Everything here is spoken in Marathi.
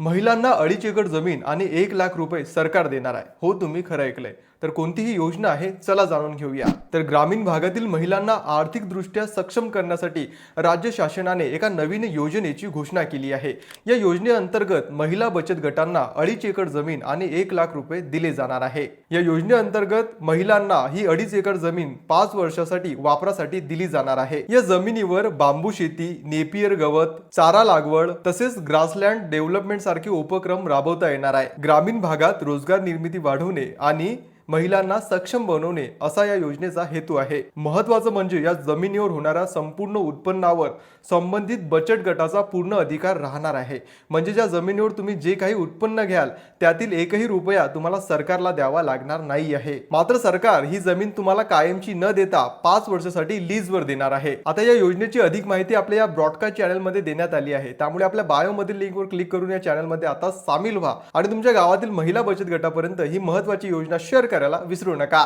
महिलांना 2.5 एकर जमीन आणि 1 लाख रुपये सरकार देणार आहे. हो, तुम्ही खरं ऐकलंय. तर कोणतीही योजना आहे, चला जाणून घेऊया. तर ग्रामीण भागातील महिलांना आर्थिकदृष्ट्या सक्षम करण्यासाठी राज्य शासनाने एका नवीन योजनेची घोषणा केली आहे. या योजनेअंतर्गत महिला बचत गटांना 2.5 एकर जमीन आणि 1 लाख रुपये दिले जाणार आहे. या योजनेअंतर्गत महिलांना ही 2.5 एकर जमीन 5 वर्षासाठी वापरासाठी दिली जाणार आहे. या जमिनीवर बांबू शेती, नेपियर गवत, चारा लागवड तसेच ग्रासलँड डेव्हलपमेंट सारखे उपक्रम राबवता येणार आहे. ग्रामीण भागात रोजगार निर्मिती वाढवणे आणि महिलांना सक्षम बनवणे असा या योजनेचा हेतू आहे. महत्त्वाचं म्हणजे या जमिनीवर होणाऱ्या संपूर्ण उत्पन्नावर संबंधित बचत गटाचा पूर्ण अधिकार राहणार आहे. म्हणजे ज्या जमिनीवर तुम्ही जे काही उत्पन्न घ्याल त्यातील 1ही रुपया तुम्हाला सरकारला द्यावा लागणार नाही आहे. मात्र सरकार ही जमीन तुम्हाला कायमची न देता 5 वर्षासाठी लीजवर देणार आहे. आता या योजनेची अधिक माहिती आपल्या या ब्रॉडकास्ट चॅनलमध्ये देण्यात आली आहे. त्यामुळे आपल्या बायोमधील लिंकवर क्लिक करून या चॅनलमध्ये आता सामील व्हा आणि तुमच्या गावातील महिला बचत गटापर्यंत ही महत्त्वाची योजना शेअर करायला विसरू नका.